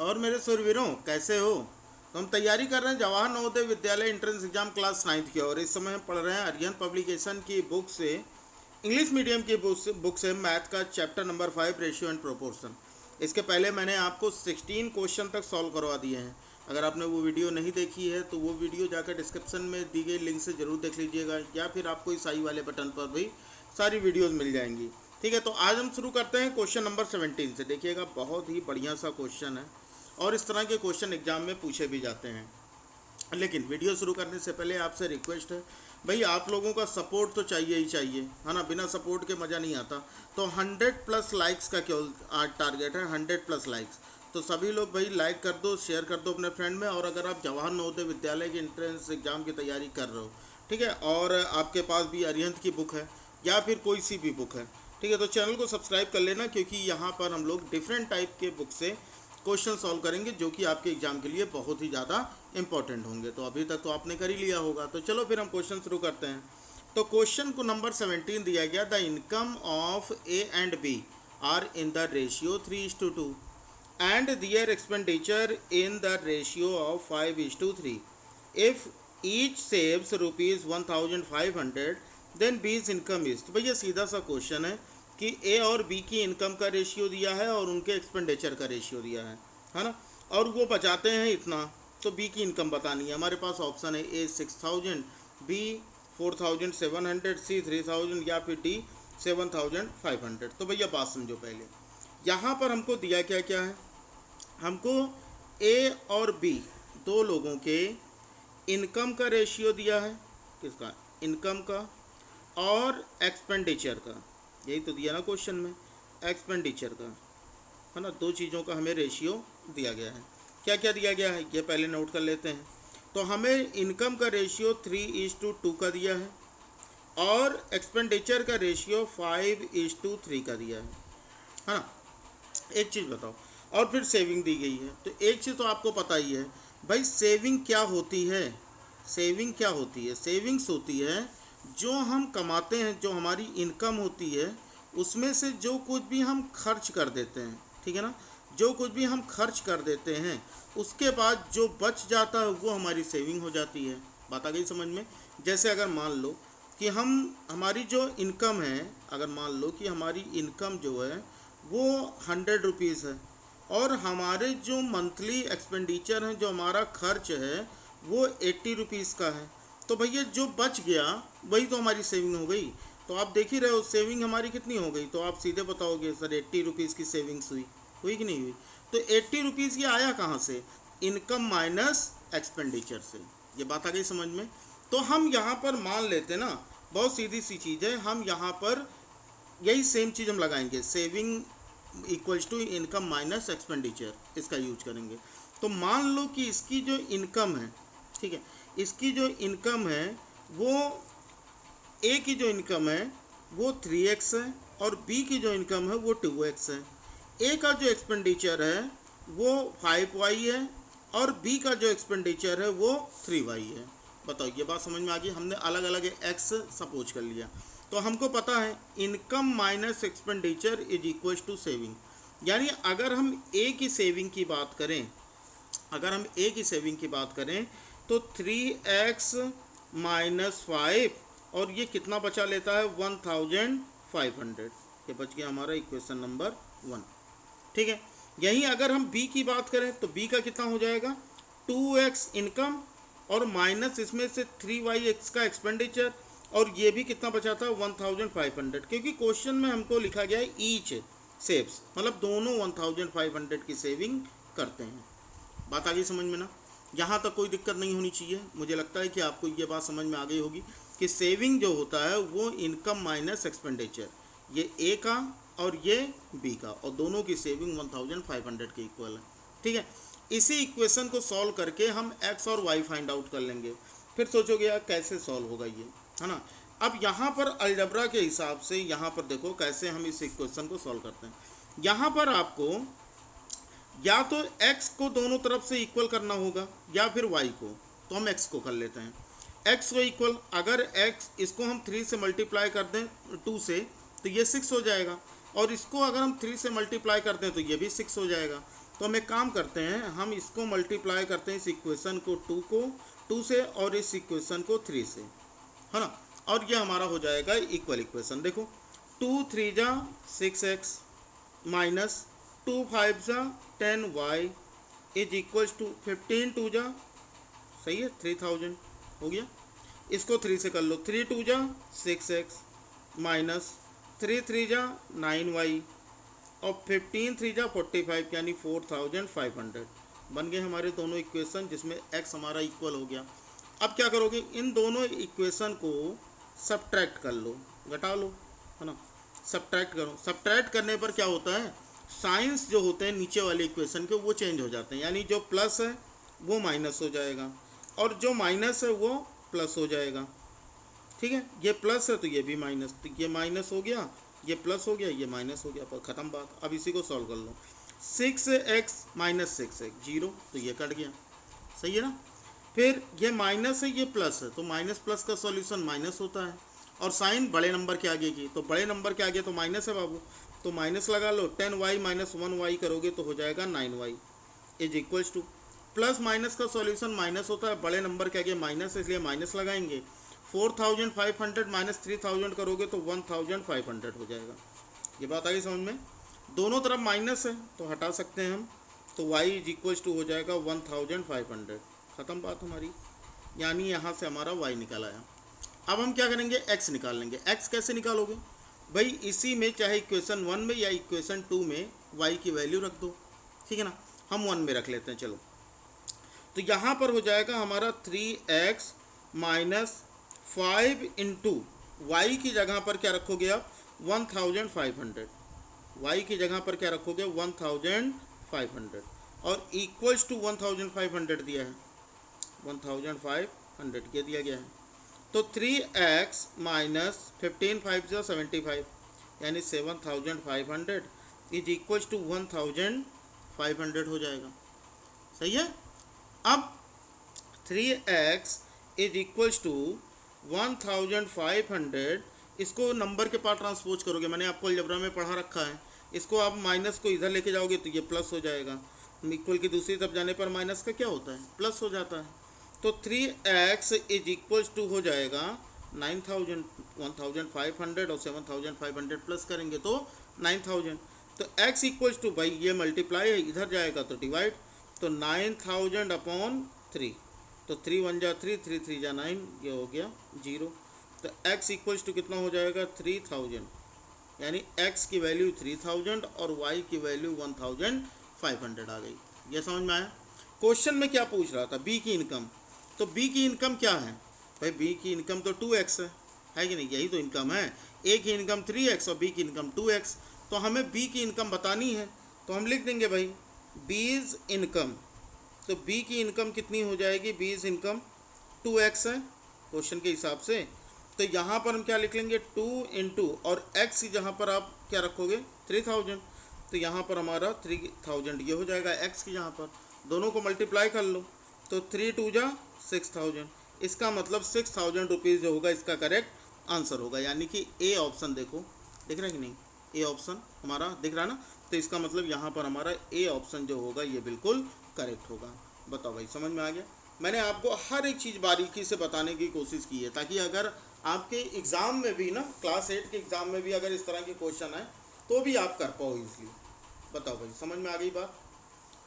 और मेरे सुरवीरों कैसे हो। तो हम तैयारी कर रहे हैं Jawahar Navodaya Vidyalaya entrance exam class 9th की, और इस समय हम पढ़ रहे हैं अरिहंत पब्लिकेशन की बुक से, इंग्लिश मीडियम की बुक से मैथ का chapter number 5 ratio and proportion. इसके पहले मैंने आपको 16 क्वेश्चन तक सॉल्व करवा दिए हैं। अगर आपने वो वीडियो नहीं देखी है तो वो वीडियो जाकर डिस्क्रिप्शन में दी गई लिंक से ज़रूर देख लीजिएगा, या फिर आपको इस आई वाले बटन पर भी सारी वीडियोस मिल जाएंगी। ठीक है, तो आज हम शुरू करते हैं क्वेश्चन नंबर 17 से। देखिएगा, बहुत ही बढ़िया सा क्वेश्चन है और इस तरह के क्वेश्चन एग्जाम में पूछे भी जाते हैं। लेकिन वीडियो शुरू करने से पहले आपसे रिक्वेस्ट है, भाई आप लोगों का सपोर्ट तो चाहिए ही चाहिए, है ना। बिना सपोर्ट के मज़ा नहीं आता। तो 100+ लाइक्स का केवल आज टारगेट है, 100+ लाइक्स। तो सभी लोग भाई लाइक कर दो, शेयर कर दो अपने फ्रेंड में। और अगर आप जवाहर नवोदय विद्यालय के एंट्रेंस एग्जाम की तैयारी कर रहे हो, ठीक है, और आपके पास भी अरिहंत की बुक है या फिर कोई सी भी बुक है, ठीक है, तो चैनल को सब्सक्राइब कर लेना, क्योंकि यहाँ पर हम लोग डिफरेंट टाइप के बुक से क्वेश्चन सॉल्व करेंगे जो कि आपके एग्जाम के लिए बहुत ही ज़्यादा इंपॉर्टेंट होंगे। तो अभी तक तो आपने कर ही लिया होगा। तो चलो फिर हम क्वेश्चन शुरू करते हैं। तो क्वेश्चन को नंबर 17 दिया गया, the income of A and B are in the ratio 3:2 and their expenditure in the ratio of 5:3। If each saves ₹1,500 then B's income is. तो भैया सीधा सा क्वेश्चन है कि ए और बी की इनकम का रेशियो दिया है और उनके एक्सपेंडिचर का रेशियो दिया है ना, और वो बचाते हैं इतना। तो बी की इनकम बतानी है। हमारे पास ऑप्शन है ए 6,000, बी 4,700, सी 3,000 या फिर डी 7,500। तो भैया बात समझो पहले, यहाँ पर हमको दिया क्या क्या है। हमको ए और बी दो लोगों के इनकम का रेशियो दिया है, किसका, इनकम का, और एक्सपेंडिचर का। यही तो दिया ना क्वेश्चन में, एक्सपेंडिचर का, है ना। दो चीज़ों का हमें रेशियो दिया गया है। क्या क्या दिया गया है ये पहले नोट कर लेते हैं। तो हमें इनकम का रेशियो 3:2 का दिया है और एक्सपेंडिचर का रेशियो 5:3 का दिया है ना। एक चीज़ बताओ, और फिर सेविंग दी गई है। तो एक चीज़ तो आपको पता ही है भाई, सेविंग क्या होती है। सेविंग क्या होती है? सेविंग्स होती है जो हम कमाते हैं, जो हमारी इनकम होती है, उसमें से जो कुछ भी हम खर्च कर देते हैं, ठीक है ना, जो कुछ भी हम खर्च कर देते हैं उसके बाद जो बच जाता है वो हमारी सेविंग हो जाती है। बात आ गई समझ में। जैसे अगर मान लो कि हमारी जो इनकम है, अगर मान लो कि हमारी इनकम जो है वो 100 रुपीज़ है और हमारे जो मंथली एक्सपेंडिचर हैं, जो हमारा खर्च है वो 80 रुपीज़ का है, तो भैया जो बच गया वही तो हमारी सेविंग हो गई। तो आप देख ही रहे हो सेविंग हमारी कितनी हो गई। तो आप सीधे बताओगे सर 80 रुपीज़ की सेविंग्स हुई कि नहीं हुई। तो 80 रुपीज़ ये आया कहाँ से? इनकम माइनस एक्सपेंडिचर से। ये बात आ गई समझ में। तो हम यहाँ पर मान लेते ना, बहुत सीधी सी चीज़ है, हम यहाँ पर यही सेम चीज़ हम लगाएंगे, saving equals to income minus expenditure, इसका यूज करेंगे। तो मान लो कि इसकी जो इनकम है, ठीक है, इसकी जो इनकम है वो, ए की जो इनकम है वो 3x है और बी की जो इनकम है वो 2x है। ए का जो एक्सपेंडिचर है वो 5y है और बी का जो एक्सपेंडिचर है वो 3y है। बताओ, ये बात समझ में आ गई। हमने अलग अलग x सपोज कर लिया। तो हमको पता है income minus expenditure is equal to saving. यानी अगर हम ए की सेविंग की बात करें, अगर हम ए की सेविंग की बात करें तो 3x - 5, और ये कितना बचा लेता है 1,500। ये बच गया हमारा इक्वेशन नंबर 1, ठीक है। यहीं अगर हम बी की बात करें तो बी का कितना हो जाएगा 2x इनकम और माइनस इसमें से 3yx का एक्सपेंडिचर, और ये भी कितना बचा था 1,500, क्योंकि क्वेश्चन में हमको लिखा गया है ईच सेव्स, मतलब दोनों 1,500 की सेविंग करते हैं। बात आ गई समझ में ना। यहाँ तक कोई दिक्कत नहीं होनी चाहिए। मुझे लगता है कि आपको ये बात समझ में आ गई होगी कि सेविंग जो होता है वो इनकम माइनस एक्सपेंडिचर, ये ए का और ये बी का, और दोनों की सेविंग 1,500 के इक्वल है, ठीक है। इसी इक्वेशन को सॉल्व करके हम एक्स और वाई फाइंड आउट कर लेंगे। फिर सोचोगे यार कैसे सॉल्व होगा ये, है ना। अब यहाँ पर अलजबरा के हिसाब से यहाँ पर देखो कैसे हम इस इक्वेशन को सॉल्व करते हैं। यहाँ पर आपको या तो x को दोनों तरफ से इक्वल करना होगा या फिर y को। तो हम x को कर लेते हैं। x को इक्वल, अगर x इसको हम 3 से मल्टीप्लाई कर दें 2 से तो ये 6 हो जाएगा, और इसको अगर हम 3 से मल्टीप्लाई कर दें तो ये भी 6 हो जाएगा। तो हम एक काम करते हैं, हम इसको मल्टीप्लाई करते हैं इस इक्वेशन को 2 से और इस इक्वेशन को 3 से, है ना। और ये हमारा हो जाएगा इक्वल इक्वेशन। देखो 2 3 जा 6x माइनस 2 5 जा 10y इज इक्वल्स टू 15 2 जा, सही है, 3000 हो गया। इसको 3 से कर लो, 3 2 जा 6x माइनस 3 3 जा 9y और 15 3 जा 45 यानी 4500 बन गए हमारे दोनों इक्वेशन, जिसमें x हमारा इक्वल हो गया। अब क्या करोगे, इन दोनों इक्वेशन को सब्ट्रैक्ट कर लो, घटा लो, है ना। सब्ट्रैक्ट करो, सब्ट्रैक्ट करने पर क्या होता है, साइंस जो होते हैं नीचे वाले इक्वेशन के वो चेंज हो जाते हैं, यानी जो प्लस है वो माइनस हो जाएगा और जो माइनस है वो प्लस हो जाएगा। ठीक है, ये प्लस है तो ये भी माइनस, तो ये माइनस हो गया, ये प्लस हो गया, ये माइनस हो गया, पर ख़त्म बात। अब इसी को सॉल्व कर लो, 6x माइनस 6x 0, तो ये कट गया, सही है ना। फिर ये माइनस है, ये प्लस है, तो माइनस प्लस का सॉल्यूशन माइनस होता है, और साइन बड़े नंबर के आगे की, तो बड़े नंबर के आगे तो माइनस है बाबू, तो माइनस लगा लो। 10y माइनस 1y करोगे तो हो जाएगा 9y is equals to, plus minus का सॉल्यूशन माइनस होता है, बड़े नंबर के आगे माइनस, इसलिए माइनस लगाएंगे। 4500 माइनस 3000 करोगे तो 1500 हो जाएगा। ये बात आ गई समझ में। दोनों तरफ माइनस है तो हटा सकते हैं हम, तो y इज इक्वल्स टू हो जाएगा 1500, ख़त्म बात हमारी, यानी यहाँ से हमारा y निकल आया। अब हम क्या करेंगे, x निकाल लेंगे। x कैसे निकालोगे भाई, इसी में चाहे इक्वेशन 1 में या इक्वेशन 2 में y की वैल्यू रख दो, ठीक है ना। हम 1 में रख लेते हैं, चलो। तो यहाँ पर हो जाएगा हमारा 3x माइनस 5 इंटू वाई की जगह पर क्या रखोगे आप, 1500, y की जगह पर क्या रखोगे 1500 और इक्वल्स टू 1500 दिया है, 1500 ये दिया गया है। तो 3x माइनस 15 5 जो 75 यानी 7500 इज इक्वल्स टू 1500 हो जाएगा, सही है। अब 3x इज इक्वल्स टू 1500, इसको नंबर के पास ट्रांसपोज करोगे, मैंने आपको अलजेब्रा में पढ़ा रखा है। इसको आप माइनस को इधर लेके जाओगे तो ये प्लस हो जाएगा, इक्वल की दूसरी तरफ जाने पर माइनस का क्या होता है, प्लस हो जाता है। तो 3x इज इक्वल्स टू हो जाएगा 9000, 1500 और 7500 प्लस करेंगे तो 9000। तो x इक्वल्स टू, भाई ये मल्टीप्लाई है, इधर जाएगा तो डिवाइड, तो 9000 अपॉन 3, तो 3 1 जा 3, 3 3 जा 9, ये हो गया 0। तो x इक्वल्स टू कितना हो जाएगा 3000, यानी x की वैल्यू 3000 और y की वैल्यू 1500 आ गई। ये समझ में आया। क्वेश्चन में क्या पूछ रहा था, b की इनकम, तो b की इनकम क्या है भाई, b की इनकम तो 2x है कि नहीं, यही तो इनकम है। a की इनकम 3x और b की इनकम 2x, तो हमें b की इनकम बतानी है, तो हम लिख देंगे भाई b's इनकम। तो b की इनकम कितनी हो जाएगी, b's इनकम 2x है क्वेश्चन के हिसाब से। तो यहाँ पर हम क्या लिख लेंगे 2 इंटू और x जहाँ पर आप क्या रखोगे 3000, तो यहाँ पर हमारा 3000 ये हो जाएगा x की जहाँ पर, दोनों को मल्टीप्लाई कर लो तो 3 2 जा 6000, इसका मतलब 6000 रुपीज़ जो होगा इसका करेक्ट आंसर होगा, यानी कि ए ऑप्शन देखो दिख रहा है कि नहीं, ए ऑप्शन हमारा दिख रहा है ना। तो इसका मतलब यहाँ पर हमारा ए ऑप्शन जो होगा ये बिल्कुल करेक्ट होगा। बताओ भाई समझ में आ गया। मैंने आपको हर एक चीज़ बारीकी से बताने की कोशिश की है, ताकि अगर आपके एग्ज़ाम में भी ना, क्लास 8 के एग्ज़ाम में भी अगर इस तरह के क्वेश्चन आए तो भी आप कर पाओ इजली। बताओ भाई समझ में आ गई बात,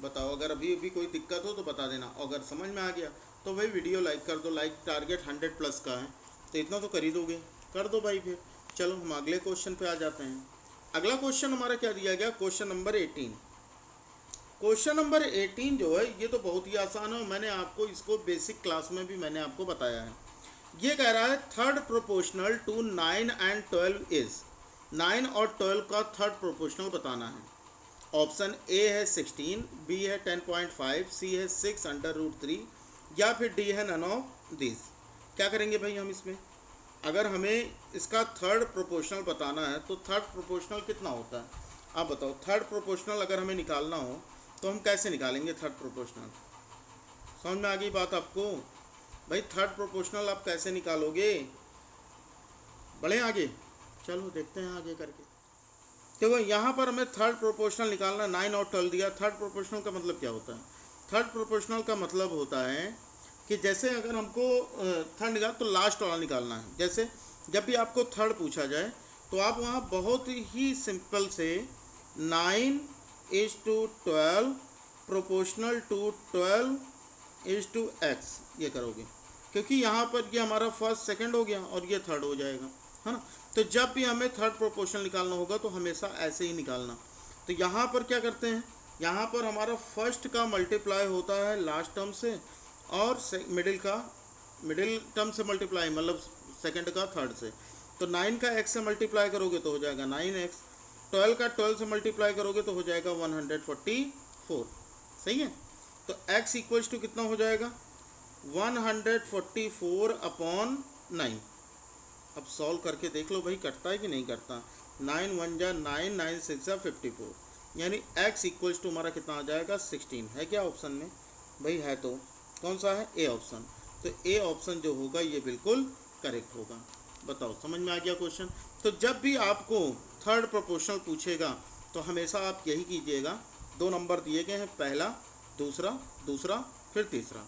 बताओ। अगर अभी भी कोई दिक्कत हो तो बता देना, अगर समझ में आ गया तो भाई वीडियो लाइक कर दो। लाइक टारगेट 100+ का है, तो इतना तो कर ही दोगे, कर दो भाई। फिर चलो हम अगले क्वेश्चन पे आ जाते हैं। अगला क्वेश्चन हमारा क्या दिया गया, क्वेश्चन नंबर 18। क्वेश्चन नंबर 18 जो है ये तो बहुत ही आसान है, मैंने आपको इसको बेसिक क्लास में भी मैंने आपको बताया है। ये कह रहा है third proportional to 9 and 12 is, 9 और 12 का थर्ड प्रोपोर्शनल बताना है। ऑप्शन ए है 16, बी है 10.5, सी है 6√3 या फिर डी है नन ऑफ दिस। क्या करेंगे भाई हम इसमें, अगर हमें इसका थर्ड प्रोपोर्शनल बताना है तो थर्ड प्रोपोर्शनल कितना होता है आप बताओ। थर्ड प्रोपोर्शनल अगर हमें निकालना हो तो हम कैसे निकालेंगे थर्ड प्रोपोर्शनल, समझ में आ गई बात आपको भाई। थर्ड प्रोपोर्शनल आप कैसे निकालोगे, बढ़े आगे, चलो देखते हैं आगे करके। तो वो यहाँ पर हमें थर्ड प्रोपोर्शनल निकालना, 9 और 12 दिया। थर्ड प्रोपोर्शनल का मतलब क्या होता है? थर्ड प्रोपोर्शनल का मतलब होता है कि जैसे अगर हमको थर्ड निकाल तो लास्ट वाला निकालना है। जैसे जब भी आपको थर्ड पूछा जाए तो आप वहाँ बहुत ही सिंपल से 9:12 प्रोपोर्शनल टू 12:x ये करोगे, क्योंकि यहाँ पर ये हमारा फर्स्ट सेकंड हो गया और ये थर्ड हो जाएगा, है ना। तो जब भी हमें थर्ड प्रोपोर्शनल निकालना होगा तो हमेशा ऐसे ही निकालना। तो यहाँ पर क्या करते हैं, यहाँ पर हमारा फर्स्ट का मल्टीप्लाई होता है लास्ट टर्म से और मिडिल टर्म से मल्टीप्लाई, मतलब सेकंड का थर्ड से। तो 9 का x से मल्टीप्लाई करोगे तो हो जाएगा 9x, 12 का 12 से मल्टीप्लाई करोगे तो हो जाएगा 144। सही है। तो x इक्वल्स टू कितना हो जाएगा 144/9। अब सॉल्व करके देख लो भाई कटता है कि नहीं कटता। 9 1 जा 9, 9 6 जा 54, यानी x इक्वल्स टू हमारा कितना आ जाएगा 16। है क्या ऑप्शन में भाई? है। तो कौन सा है? A option. तो ए ऑप्शन जो होगा ये बिल्कुल करेक्ट होगा। बताओ समझ में आ गया क्वेश्चन? तो जब भी आपको थर्ड प्रोपोर्शनल पूछेगा तो हमेशा आप यही कीजिएगा, 2 नंबर दिए गए हैं, पहला दूसरा, दूसरा फिर तीसरा,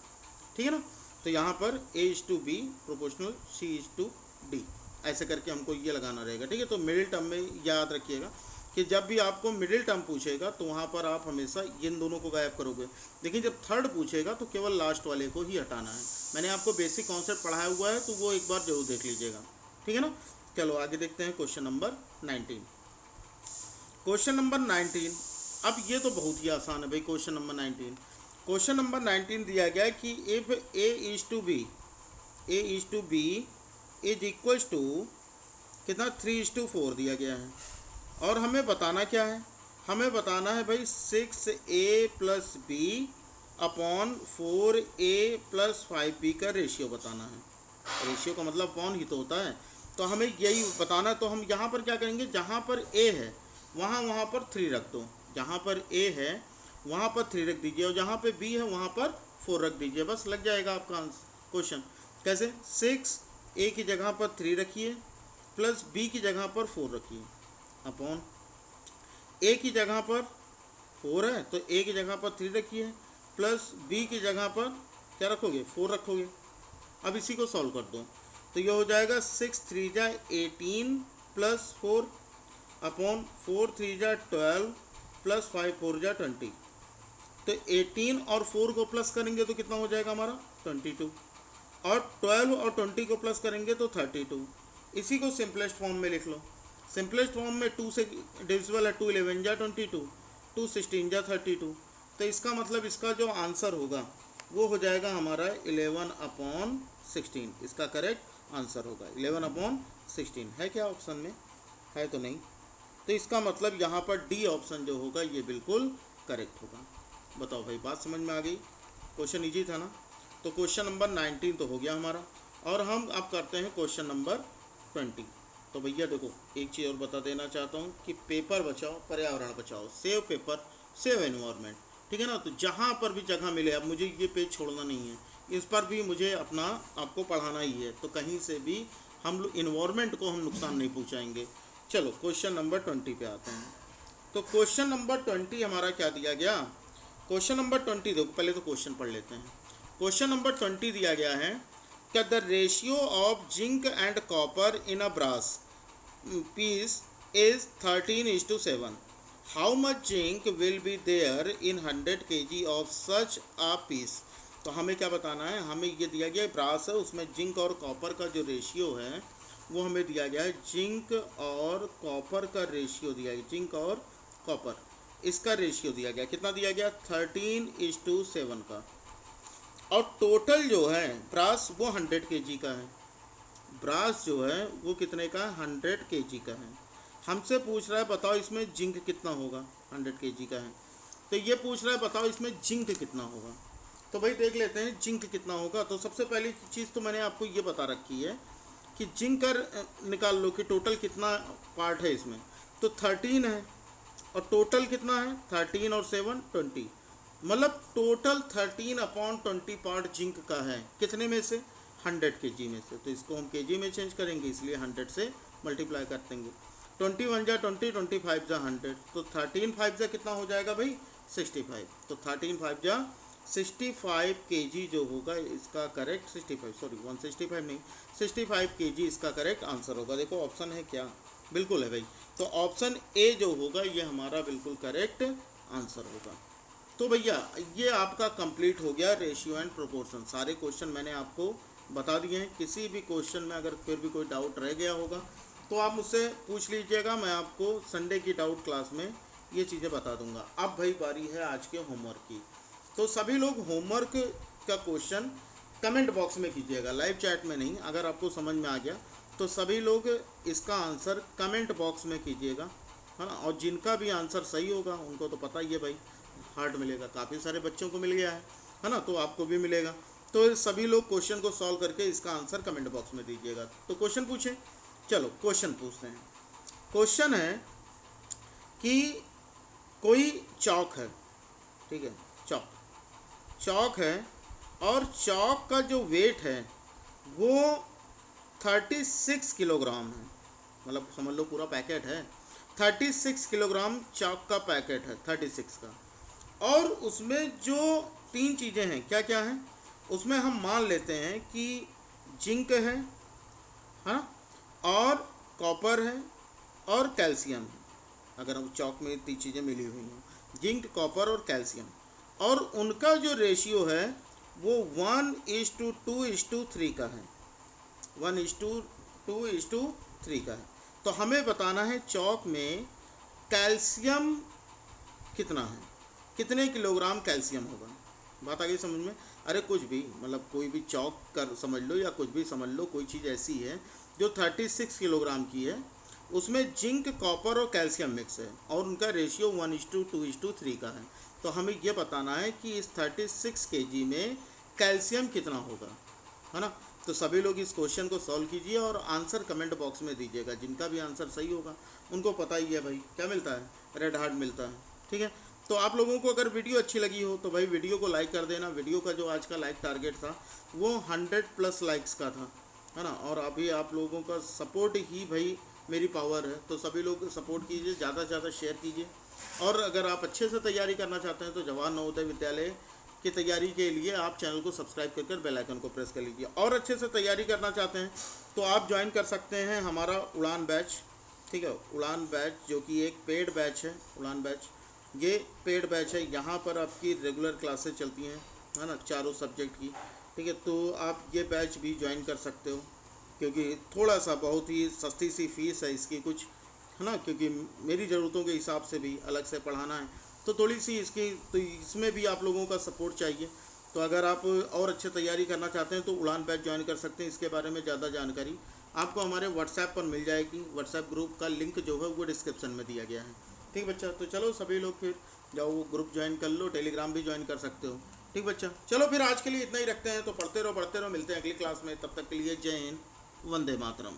ठीक है ना। तो यहाँ पर A:B प्रोपोर्शनल C:D ऐसे करके हमको ये लगाना रहेगा, ठीक है। तो मिडिल टर्म में याद रखिएगा कि जब भी आपको मिडिल टर्म पूछेगा तो वहाँ पर आप हमेशा इन दोनों को गायब करोगे, लेकिन जब थर्ड पूछेगा तो केवल लास्ट वाले को ही हटाना है। मैंने आपको बेसिक कॉन्सेप्ट पढ़ाया हुआ है तो वो एक बार जरूर देख लीजिएगा, ठीक है ना। चलो आगे देखते हैं क्वेश्चन नंबर 19। क्वेश्चन नंबर 19, अब ये तो बहुत ही आसान है भाई। क्वेश्चन नंबर 19, क्वेश्चन नंबर 19 दिया गया है कि if A:B is equals to कितना 3:4 दिया गया है, और हमें बताना क्या है? हमें बताना है भाई 6A + B upon 4A + 5B का रेशियो बताना है। रेशियो का मतलब अपॉन ही तो होता है, तो हमें यही बताना। तो हम यहाँ पर क्या करेंगे, जहाँ पर A है वहाँ पर 3 रख दो। जहाँ पर A है वहाँ पर 3 रख दीजिए और जहाँ पे B है वहाँ पर 4 रख दीजिए, बस लग जाएगा आपका आंसर क्वेश्चन। कैसे? 6A की जगह पर 3 रखिए प्लस B की जगह पर 4 रखिए अपॉन A की जगह पर 4 है तो A की जगह पर 3 रखिए प्लस B की जगह पर क्या रखोगे? 4 रखोगे। अब इसी को सॉल्व कर दो तो ये हो जाएगा 6 3 जा 18 प्लस 4 अपॉन 4 3 जा 12 प्लस 5 4 जा 20। तो 18 और 4 को प्लस करेंगे तो कितना हो जाएगा हमारा 22, और 12 और 20 को प्लस करेंगे तो 32। इसी को सिंपलेस्ट फॉर्म में लिख लो। सिंपलेस्ट फॉर्म में 2 से डिविजिबल है, 2 11 जा 22, 2 16 जा 32। तो इसका मतलब इसका जो आंसर होगा वो हो जाएगा हमारा 11/16। इसका करेक्ट आंसर होगा 11/16। है क्या ऑप्शन में? है तो नहीं। तो इसका मतलब यहाँ पर डी ऑप्शन जो होगा ये बिल्कुल करेक्ट होगा। बताओ भाई बात समझ में आ गई? क्वेश्चन इजी था ना। तो क्वेश्चन नंबर 19 तो हो गया हमारा, और हम अब करते हैं क्वेश्चन नंबर 20। तो भैया देखो एक चीज़ और बता देना चाहता हूँ कि पेपर बचाओ पर्यावरण बचाओ, सेव पेपर सेव एनवायरनमेंट, ठीक है ना। तो जहाँ पर भी जगह मिले, अब मुझे ये पेज छोड़ना नहीं है, इस पर भी मुझे अपना आपको पढ़ाना ही है, तो कहीं से भी हम लोग इन्वायरमेंट को हम नुकसान नहीं पहुँचाएंगे। चलो क्वेश्चन नंबर 20 पे आते हैं। तो क्वेश्चन नंबर 20 हमारा क्या दिया गया? क्वेश्चन नंबर 20 देखो, पहले तो क्वेश्चन पढ़ लेते हैं। क्वेश्चन नंबर 20 दिया गया है कि the ratio of zinc and copper in a brass piece is 13:7। How much zinc will be there in 100 kg of such a piece. तो हमें क्या बताना है? हमें ये दिया गया है ब्रास है, उसमें जिंक और कॉपर का जो रेशियो है वो हमें दिया गया है। जिंक और कॉपर का रेशियो दिया गया, जिंक और कॉपर इसका रेशियो दिया गया, कितना दिया गया? 13:7 का। और टोटल जो है ब्रास वो 100 kg का है। ब्रास जो है वो कितने का है? 100 kg का है। हमसे पूछ रहा है बताओ इसमें जिंक कितना होगा? 100 kg का है तो ये पूछ रहा है बताओ इसमें जिंक कितना होगा। तो भाई देख लेते हैं जिंक कितना होगा। तो सबसे पहली चीज़ तो मैंने आपको ये बता रखी है कि जिंक का निकाल लो कि टोटल कितना पार्ट है इसमें। तो 13 है और टोटल कितना है? 13 और 7 20, मतलब टोटल 13/20 पार्ट जिंक का है। कितने में से? 100 kg में से। तो इसको हम kg में चेंज करेंगे, इसलिए 100 से मल्टीप्लाई कर देंगे। 21 जा 20, 25 जा 100, तो 13 5 जा कितना हो जाएगा भाई 65। तो 13 5 जा 65 kg जो होगा इसका करेक्ट 65, सॉरी 165 नहीं 65 kg इसका करेक्ट आंसर होगा। देखो ऑप्शन है क्या, बिल्कुल है भाई। तो ऑप्शन ए जो होगा ये हमारा बिल्कुल करेक्ट आंसर होगा। तो भैया ये आपका कंप्लीट हो गया रेशियो एंड प्रोपोर्शन। सारे क्वेश्चन मैंने आपको बता दिए हैं। किसी भी क्वेश्चन में अगर फिर भी कोई डाउट रह गया होगा तो आप मुझसे पूछ लीजिएगा, मैं आपको संडे की डाउट क्लास में ये चीज़ें बता दूंगा। अब भाई बारी है आज के होमवर्क की। तो सभी लोग होमवर्क का क्वेश्चन कमेंट बॉक्स में कीजिएगा, लाइव चैट में नहीं। अगर आपको समझ में आ गया तो सभी लोग इसका आंसर कमेंट बॉक्स में कीजिएगा, है ना। और जिनका भी आंसर सही होगा उनको तो पता ही है भाई, हार्ट मिलेगा। काफ़ी सारे बच्चों को मिल गया है ना, तो आपको भी मिलेगा। तो सभी लोग क्वेश्चन को सॉल्व करके इसका आंसर कमेंट बॉक्स में दीजिएगा। तो क्वेश्चन पूछें, चलो क्वेश्चन पूछते हैं। क्वेश्चन है कि कोई चौक है, ठीक है, चौक है और चौक का जो वेट है वो 36 किलोग्राम है। मतलब समझ लो पूरा पैकेट है, 36 किलोग्राम चौक का पैकेट है 36 का। और उसमें जो 3 चीज़ें हैं क्या क्या हैं, उसमें हम मान लेते हैं कि जिंक है ना, और कॉपर है और कैल्शियम है। अगर हम चौक में 3 चीज़ें मिली हुई हैं, जिंक कॉपर और कैल्शियम, और उनका जो रेशियो है वो 1:2:3 का है, 1:2:3 का है। तो हमें बताना है चौक में कैल्शियम कितना है, कितने किलोग्राम कैल्शियम होगा। बात आ गई समझ में। अरे कुछ भी, मतलब कोई भी चौक कर समझ लो या कुछ भी समझ लो, कोई चीज़ ऐसी है जो 36 किलोग्राम की है, उसमें जिंक कॉपर और कैल्शियम मिक्स है और उनका रेशियो 1:2:3 का है। तो हमें ये बताना है कि इस 36 kg में कैल्शियम कितना होगा, है ना। तो सभी लोग इस क्वेश्चन को सॉल्व कीजिए और आंसर कमेंट बॉक्स में दीजिएगा। जिनका भी आंसर सही होगा उनको पता ही है भाई क्या मिलता है, रेड हार्ट मिलता है, ठीक है। तो आप लोगों को अगर वीडियो अच्छी लगी हो तो भाई वीडियो को लाइक कर देना। वीडियो का जो आज का लाइक टारगेट था वो 100+ लाइक्स का था, है ना। और अभी आप लोगों का सपोर्ट ही भाई मेरी पावर है। तो सभी लोग सपोर्ट कीजिए, ज़्यादा से ज़्यादा शेयर कीजिए। और अगर आप अच्छे से तैयारी करना चाहते हैं तो जवाहर नवोदय विद्यालय की तैयारी के लिए आप चैनल को सब्सक्राइब करके बेल आइकन को प्रेस कर लीजिए। और अच्छे से तैयारी करना चाहते हैं तो आप ज्वाइन कर सकते हैं हमारा उड़ान बैच, ठीक है। उड़ान बैच जो कि एक पेड बैच है, उड़ान बैच ये पेड बैच है। यहाँ पर आपकी रेगुलर क्लासेस चलती हैं, है ना, चारों सब्जेक्ट की, ठीक है। तो आप ये बैच भी ज्वाइन कर सकते हो, क्योंकि थोड़ा सा बहुत ही सस्ती सी फीस है इसकी कुछ, है ना, क्योंकि मेरी ज़रूरतों के हिसाब से भी अलग से पढ़ाना है तो थोड़ी सी इसकी, तो इसमें भी आप लोगों का सपोर्ट चाहिए। तो अगर आप और अच्छे तैयारी करना चाहते हैं तो उड़ान बैच ज्वाइन कर सकते हैं। इसके बारे में ज़्यादा जानकारी आपको हमारे व्हाट्सएप पर मिल जाएगी। व्हाट्सएप ग्रुप का लिंक जो है वो डिस्क्रिप्शन में दिया गया है, ठीक बच्चा। तो चलो सभी लोग फिर जाओ वो ग्रुप ज्वाइन कर लो, टेलीग्राम भी ज्वाइन कर सकते हो, ठीक बच्चा। चलो फिर आज के लिए इतना ही रखते हैं। तो पढ़ते रहो, मिलते हैं अगली क्लास में। तब तक के लिए जय हिंद, वंदे मातरम।